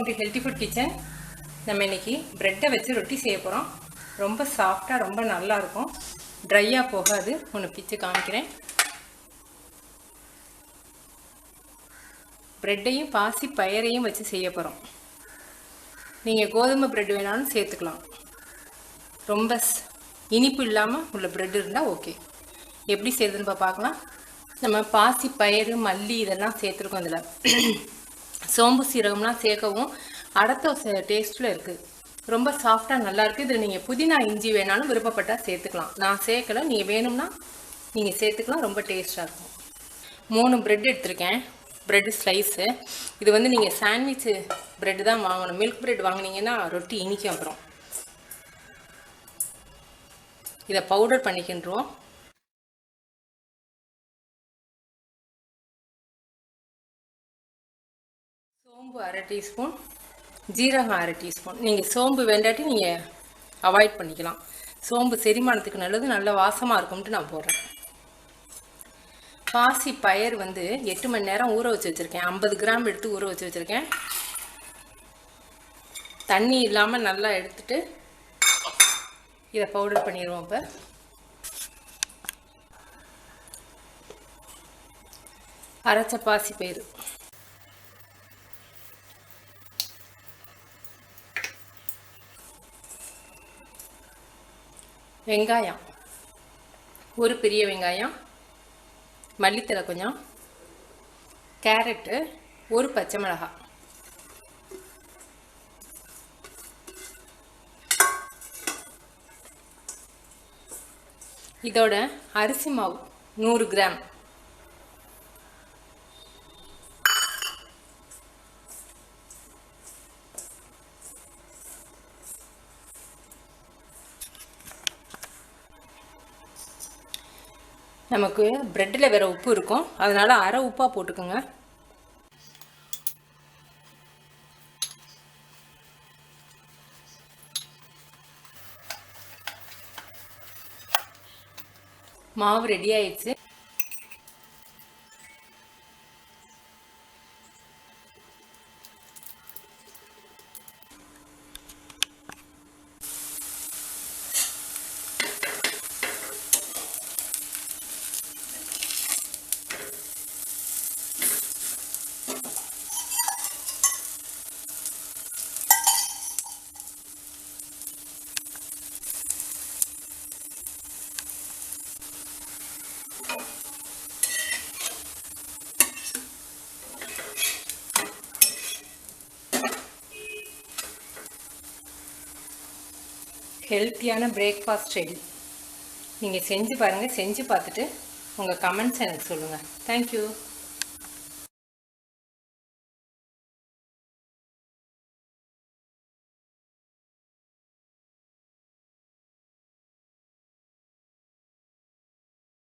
Welcome to healthy food kitchen. நம்ம இன்னைக்கு பிரெட்டை வச்சு ரொட்டி செய்ய போகிறோம். ரொம்ப சாஃப்டாக ரொம்ப நல்லாயிருக்கும், ட்ரையாக போகாது. ஒன்று பிச்சு காமிக்கிறேன். பிரெட்டையும் பாசி பயரையும் வச்சு செய்ய போகிறோம். நீங்கள் கோதுமை பிரெட் வேணாலும் சேர்த்துக்கலாம். ரொம்ப இனிப்பு இல்லாமல் உள்ள பிரெட் இருந்தால் ஓகே. எப்படி செய்யுதுன்னு பார்க்கலாம். நம்ம பாசி பயிறு மல்லி இதெல்லாம் சேர்த்துருக்கோம். இதில் சோம்பு சீரகம்லாம் சேர்க்கவும் அடத்த டேஸ்ட்டில் இருக்குது. ரொம்ப சாஃப்டாக நல்லாயிருக்கு. இதில் நீங்கள் புதினா இஞ்சி வேணாலும் விருப்பப்பட்டால் சேர்த்துக்கலாம். நான் சேர்க்கலை, நீங்கள் வேணும்னா நீங்கள் சேர்த்துக்கலாம். ரொம்ப டேஸ்ட்டாக இருக்கும். 3 பிரெட் எடுத்திருக்கேன், பிரெட் ஸ்லைஸு. இது வந்து நீங்கள் சாண்ட்விச் பிரெட் தான் வாங்கணும். மில்க் பிரெட் வாங்கினீங்கன்னா ரொட்டி இனிக்கும். அப்புறம் இதை பவுடர் பண்ணிக்கின்றோம். சோம்பு 1/2 டீஸ்பூன், ஜீரகம் 1/2 டீஸ்பூன். நீங்கள் சோம்பு வேண்டாட்டி நீங்கள் அவாய்ட் பண்ணிக்கலாம். சோம்பு செரிமானத்துக்கு நல்லது, நல்ல வாசமாக இருக்கும்ட்டு நான் போடுறேன். பாசி பயிர் வந்து 8 மணி நேரம் ஊற வச்சு வச்சுருக்கேன். 50 கிராம் எடுத்து ஊற வச்சு வச்சுருக்கேன். தண்ணி இல்லாமல் நல்லா எடுத்துட்டு இதை பவுடர் பண்ணிடுவோம். இப்போ அரைச்ச பாசி பயிறு, வெங்காயம், ஒரு பெரிய வெங்காயம், மல்லித்தழை கொஞ்சம், கேரட்டு, ஒரு பச்சை மிளகாய், இதோட அரிசி மாவு 100 கிராம், நமக்கு பிரெட்டில் வேறு உப்பு இருக்கும், அதனால் அரை உப்பாக போட்டுக்கோங்க. மாவு ரெடி ஆயிடுச்சு. ஹெல்த்தியான பிரேக்ஃபாஸ்ட் ரெடி. நீங்கள் செஞ்சு பாருங்கள். செஞ்சு பார்த்துட்டு உங்கள் கமெண்ட்ஸ் எனக்கு சொல்லுங்கள். தேங்க்யூ.